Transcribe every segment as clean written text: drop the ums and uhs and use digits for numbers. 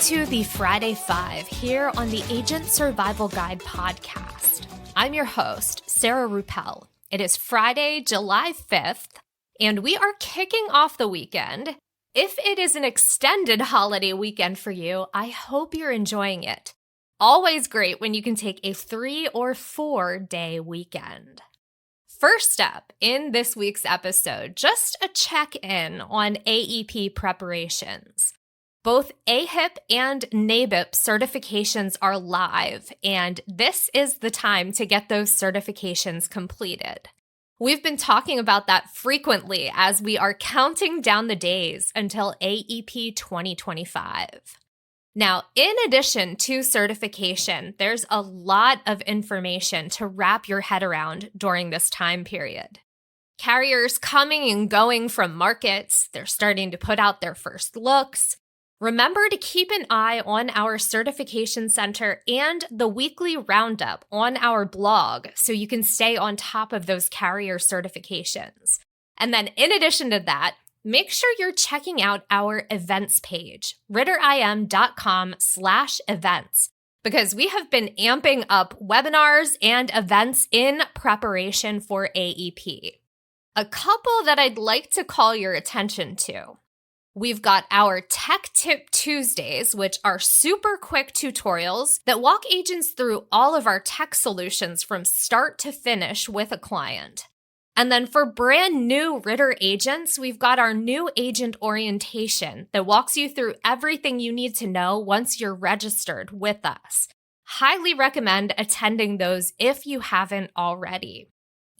to the Friday Five here on the Agent Survival Guide podcast. I'm your host, Sarah Ruppel. It is Friday, July 5th, and we are kicking off the weekend. If it is an extended holiday weekend for you, I hope you're enjoying it. Always great when you can take a 3 or 4 day weekend. First up in this week's episode, just a check-in on AEP preparations. Both AHIP and NABIP certifications are live, and this is the time to get those certifications completed. We've been talking about that frequently as we are counting down the days until AEP 2025. Now, in addition to certification, there's a lot of information to wrap your head around during this time period. Carriers coming and going from markets, they're starting to put out their first looks. Remember to keep an eye on our certification center and the weekly Roundup on our blog so you can stay on top of those carrier certifications. And then in addition to that, make sure you're checking out our events page, ritterim.com/events, because we have been amping up webinars and events in preparation for AEP. A couple that I'd like to call your attention to. We've got our Tech Tip Tuesdays, which are super quick tutorials that walk agents through all of our tech solutions from start to finish with a client. And then for brand new Ritter agents, we've got our new agent orientation that walks you through everything you need to know once you're registered with us. Highly recommend attending those if you haven't already.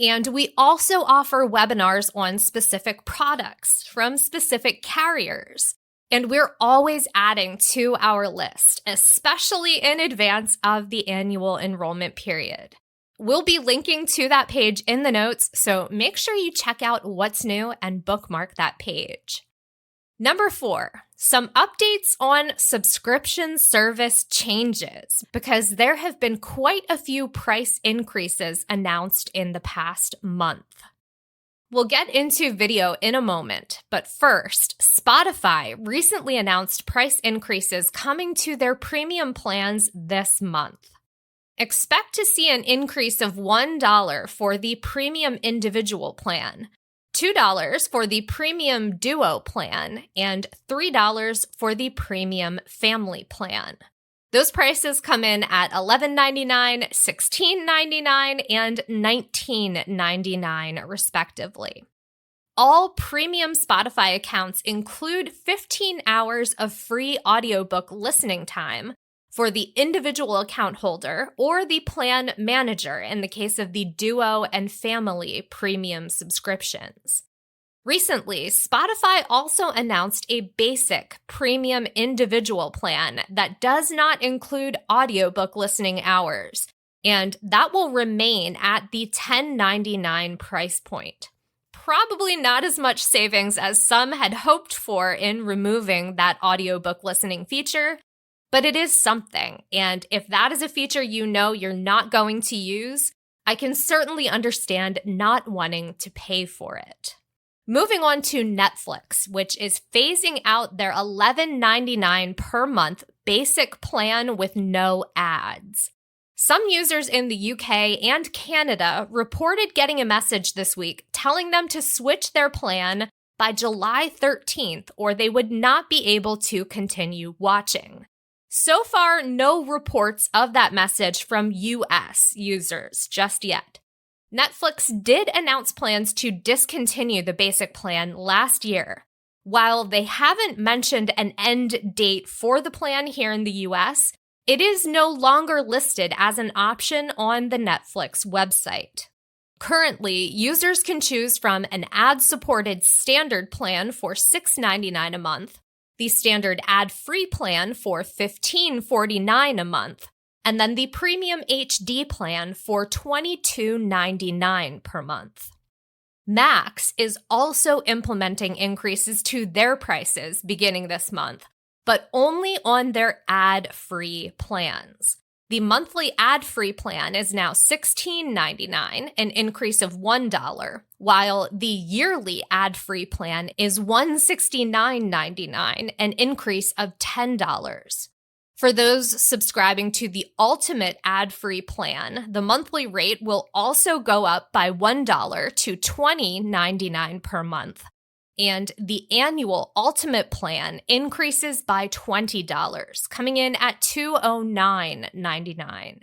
And we also offer webinars on specific products from specific carriers. And we're always adding to our list, especially in advance of the annual enrollment period. We'll be linking to that page in the notes, so make sure you check out what's new and bookmark that page. Number 4, some updates on subscription service changes, because there have been quite a few price increases announced in the past month. We'll get into video in a moment, but first, Spotify recently announced price increases coming to their premium plans this month. Expect to see an increase of $1 for the premium individual plan, $2 for the premium duo plan, and $3 for the premium family plan. Those prices come in at $11.99, $16.99, and $19.99 respectively. All premium Spotify accounts include 15 hours of free audiobook listening time for the individual account holder or the plan manager in the case of the duo and family premium subscriptions. Recently, Spotify also announced a basic premium individual plan that does not include audiobook listening hours, and that will remain at the $10.99 price point. Probably not as much savings as some had hoped for in removing that audiobook listening feature, but it is something, and if that is a feature you know you're not going to use, I can certainly understand not wanting to pay for it. Moving on to Netflix, which is phasing out their $11.99 per month basic plan with no ads. Some users in the UK and Canada reported getting a message this week telling them to switch their plan by July 13th, or they would not be able to continue watching. So far, no reports of that message from US users just yet. Netflix did announce plans to discontinue the basic plan last year. While they haven't mentioned an end date for the plan here in the US, it is no longer listed as an option on the Netflix website. Currently, users can choose from an ad-supported standard plan for $6.99 a month, the standard ad-free plan for $15.49 a month, and then the premium HD plan for $22.99 per month. Max is also implementing increases to their prices beginning this month, but only on their ad-free plans. The monthly ad-free plan is now $16.99, an increase of $1, while the yearly ad-free plan is $169.99, an increase of $10. For those subscribing to the ultimate ad-free plan, the monthly rate will also go up by $1 to $20.99 per month. And the annual ultimate plan increases by $20, coming in at $209.99.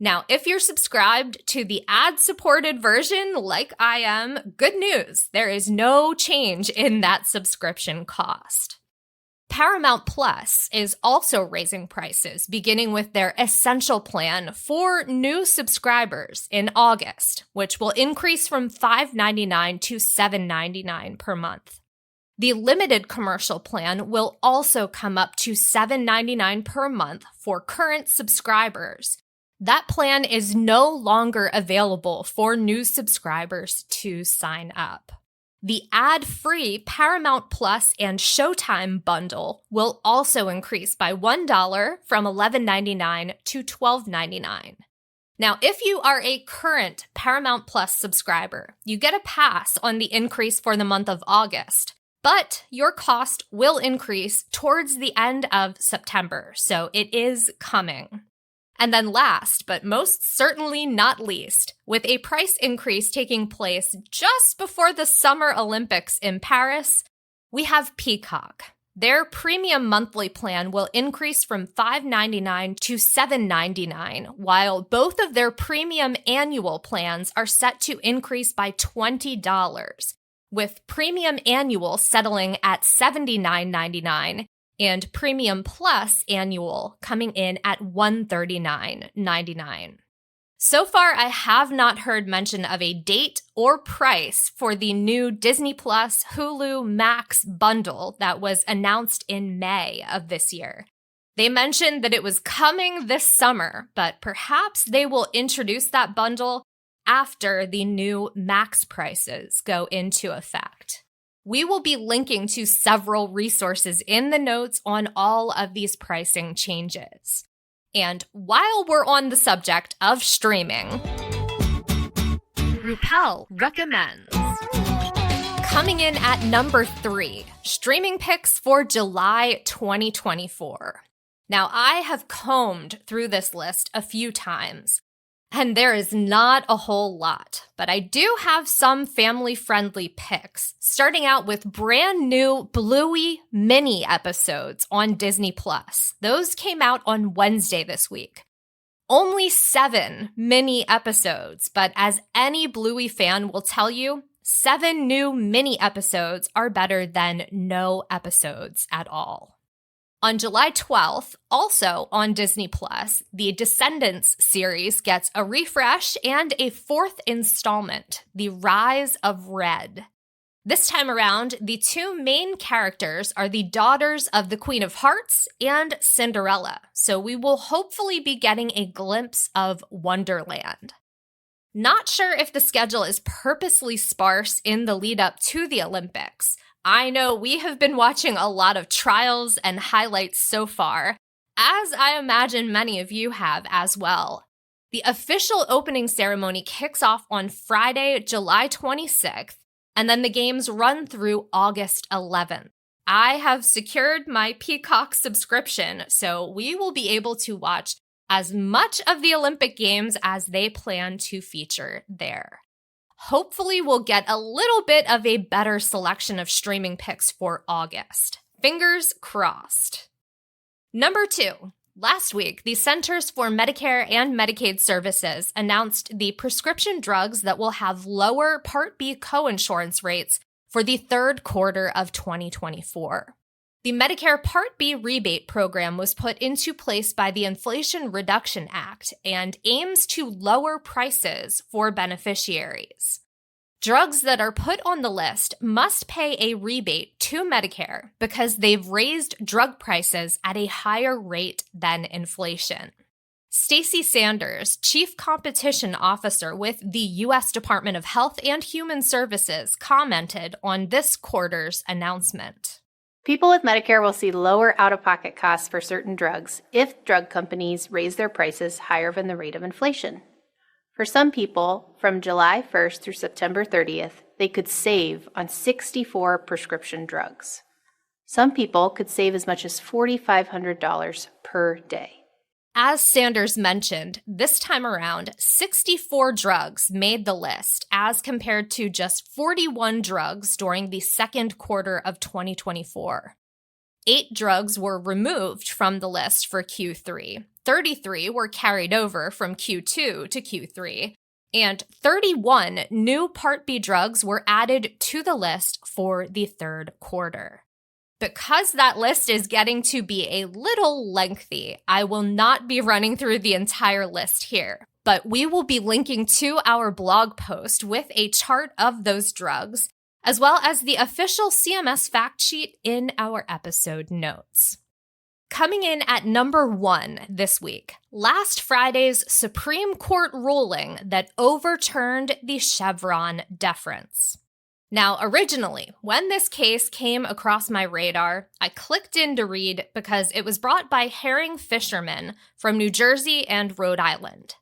Now, if you're subscribed to the ad-supported version like I am, good news, there is no change in that subscription cost. Paramount Plus is also raising prices, beginning with their Essential plan for new subscribers in August, which will increase from $5.99 to $7.99 per month. The limited commercial plan will also come up to $7.99 per month for current subscribers. That plan is no longer available for new subscribers to sign up. The ad-free Paramount Plus and Showtime bundle will also increase by $1 from $11.99 to $12.99. Now, if you are a current Paramount Plus subscriber, you get a pass on the increase for the month of August, but your cost will increase towards the end of September, so it is coming. And then last, but most certainly not least, with a price increase taking place just before the Summer Olympics in Paris, we have Peacock. Their premium monthly plan will increase from $5.99 to $7.99, while both of their premium annual plans are set to increase by $20, with premium annual settling at $79.99 and Premium Plus annual coming in at $139.99. So far, I have not heard mention of a date or price for the new Disney Plus Hulu Max bundle that was announced in May of this year. They mentioned that it was coming this summer, but perhaps they will introduce that bundle after the new Max prices go into effect. We will be linking to several resources in the notes on all of these pricing changes. And while we're on the subject of streaming, Rupel recommends. Coming in at number 3, streaming picks for July 2024. Now, I have combed through this list a few times, and there is not a whole lot, but I do have some family-friendly picks, starting out with brand new Bluey mini episodes on Disney+. Those came out on Wednesday this week. Only 7 mini episodes, but as any Bluey fan will tell you, 7 new mini episodes are better than no episodes at all. On July 12th, also on Disney+, the Descendants series gets a refresh and a 4th installment, The Rise of Red. This time around, the 2 main characters are the daughters of the Queen of Hearts and Cinderella, so we will hopefully be getting a glimpse of Wonderland. Not sure if the schedule is purposely sparse in the lead up to the Olympics. I know we have been watching a lot of trials and highlights so far, as I imagine many of you have as well. The official opening ceremony kicks off on Friday, July 26th, and then the games run through August 11th. I have secured my Peacock subscription, so we will be able to watch as much of the Olympic Games as they plan to feature there. Hopefully we'll get a little bit of a better selection of streaming picks for August. Fingers crossed. Number 2. Last week, the Centers for Medicare and Medicaid Services announced the prescription drugs that will have lower Part B coinsurance rates for the third quarter of 2024. The Medicare Part B rebate program was put into place by the Inflation Reduction Act and aims to lower prices for beneficiaries. Drugs that are put on the list must pay a rebate to Medicare because they've raised drug prices at a higher rate than inflation. Stacey Sanders, Chief Competition Officer with the U.S. Department of Health and Human Services, commented on this quarter's announcement. People with Medicare will see lower out-of-pocket costs for certain drugs if drug companies raise their prices higher than the rate of inflation. For some people, from July 1st through September 30th, they could save on 64 prescription drugs. Some people could save as much as $4,500 per day. As Sanders mentioned, this time around, 64 drugs made the list as compared to just 41 drugs during the second quarter of 2024. 8 drugs were removed from the list for Q3, 33 were carried over from Q2 to Q3, and 31 new Part B drugs were added to the list for the third quarter. Because that list is getting to be a little lengthy, I will not be running through the entire list here, but we will be linking to our blog post with a chart of those drugs, as well as the official CMS fact sheet in our episode notes. Coming in at number 1 this week, last Friday's Supreme Court ruling that overturned the Chevron Deference. Now, originally, when this case came across my radar, I clicked in to read because it was brought by herring fishermen from New Jersey and Rhode Island.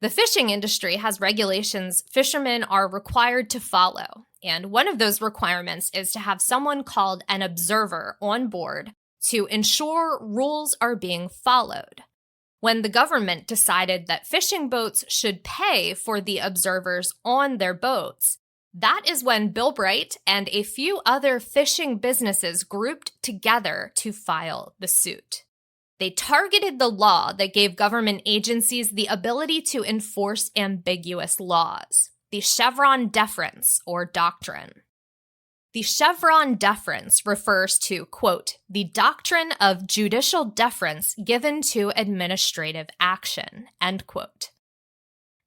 The fishing industry has regulations fishermen are required to follow, and one of those requirements is to have someone called an observer on board to ensure rules are being followed. When the government decided that fishing boats should pay for the observers on their boats, that is when Bill Bright and a few other fishing businesses grouped together to file the suit. They targeted the law that gave government agencies the ability to enforce ambiguous laws, the Chevron Deference, or doctrine. The Chevron Deference refers to, quote, the doctrine of judicial deference given to administrative action, end quote.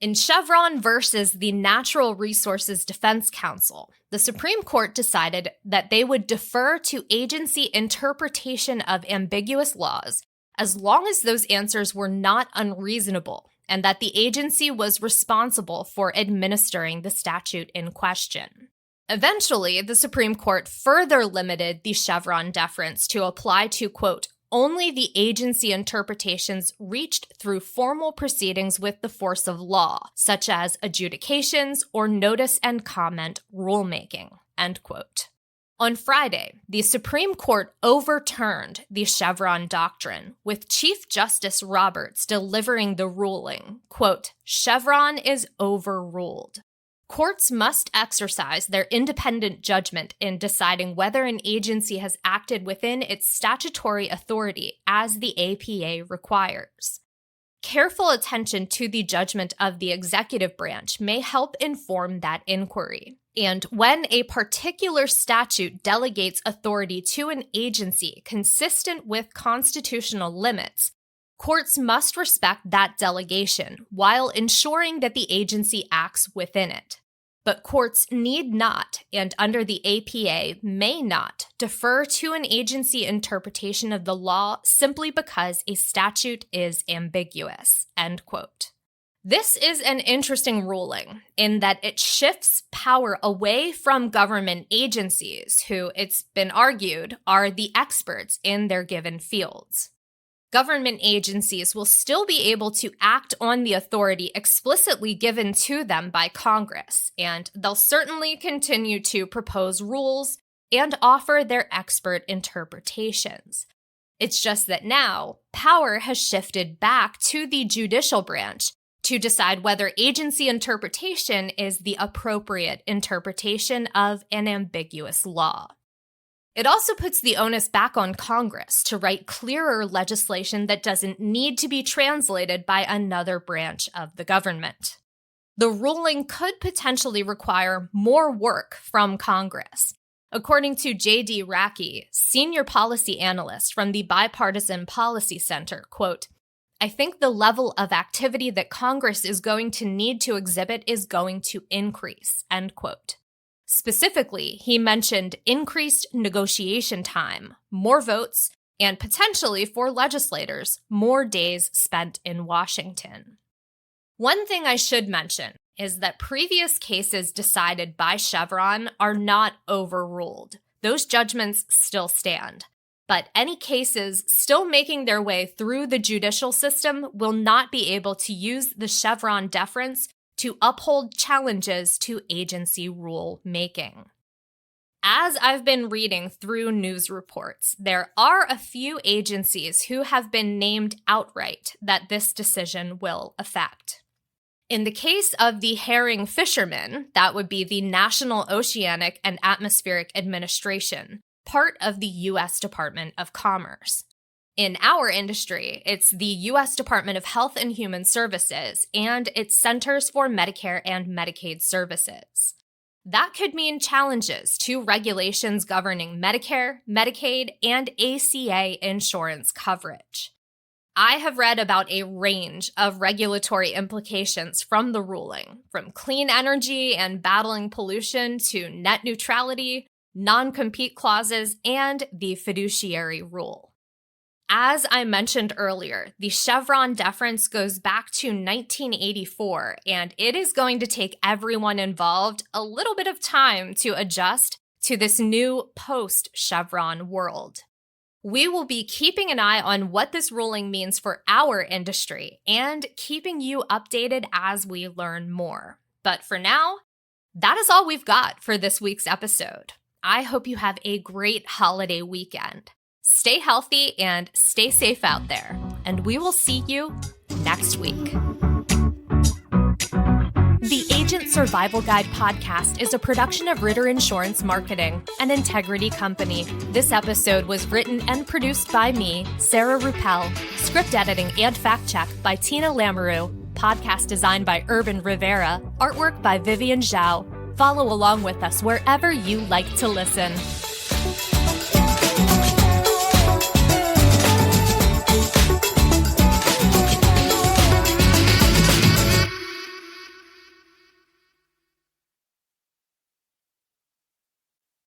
In Chevron versus the Natural Resources Defense Council, the Supreme Court decided that they would defer to agency interpretation of ambiguous laws as long as those answers were not unreasonable and that the agency was responsible for administering the statute in question. Eventually, the Supreme Court further limited the Chevron deference to apply to, quote, only the agency interpretations reached through formal proceedings with the force of law, such as adjudications or notice and comment rulemaking, end quote. On Friday, the Supreme Court overturned the Chevron doctrine, with Chief Justice Roberts delivering the ruling, quote, Chevron is overruled. Courts must exercise their independent judgment in deciding whether an agency has acted within its statutory authority as the APA requires. Careful attention to the judgment of the executive branch may help inform that inquiry. And when a particular statute delegates authority to an agency consistent with constitutional limits, courts must respect that delegation while ensuring that the agency acts within it. But courts need not, and under the APA may not, defer to an agency interpretation of the law simply because a statute is ambiguous, end quote. This is an interesting ruling in that it shifts power away from government agencies who, it's been argued, are the experts in their given fields. Government agencies will still be able to act on the authority explicitly given to them by Congress, and they'll certainly continue to propose rules and offer their expert interpretations. It's just that now, power has shifted back to the judicial branch to decide whether agency interpretation is the appropriate interpretation of an ambiguous law. It also puts the onus back on Congress to write clearer legislation that doesn't need to be translated by another branch of the government. The ruling could potentially require more work from Congress. According to J.D. Rackey, senior policy analyst from the Bipartisan Policy Center, quote, I think the level of activity that Congress is going to need to exhibit is going to increase, end quote. Specifically, he mentioned increased negotiation time, more votes, and potentially for legislators, more days spent in Washington. One thing I should mention is that previous cases decided by Chevron are not overruled. those judgments still stand. But any cases still making their way through the judicial system will not be able to use the Chevron deference to uphold challenges to agency rule making. As I've been reading through news reports, there are a few agencies who have been named outright that this decision will affect. In the case of the herring fishermen, that would be the National Oceanic and Atmospheric Administration, part of the U.S. Department of Commerce. In our industry, it's the U.S. Department of Health and Human Services and its Centers for Medicare and Medicaid Services. That could mean challenges to regulations governing Medicare, Medicaid, and ACA insurance coverage. I have read about a range of regulatory implications from the ruling, from clean energy and battling pollution to net neutrality, non-compete clauses, and the fiduciary rule. As I mentioned earlier, the Chevron deference goes back to 1984, and it is going to take everyone involved a little bit of time to adjust to this new post-Chevron world. We will be keeping an eye on what this ruling means for our industry and keeping you updated as we learn more. But for now, that is all we've got for this week's episode. I hope you have a great holiday weekend. Stay healthy and stay safe out there, and we will see you next week. The Agent Survival Guide podcast is a production of Ritter Insurance Marketing, an integrity company. This episode was written and produced by me, Sarah Ruppel, script editing and fact check by Tina Lamoureux, podcast design by Urban Rivera, artwork by Vivian Zhao. Follow along with us wherever you like to listen.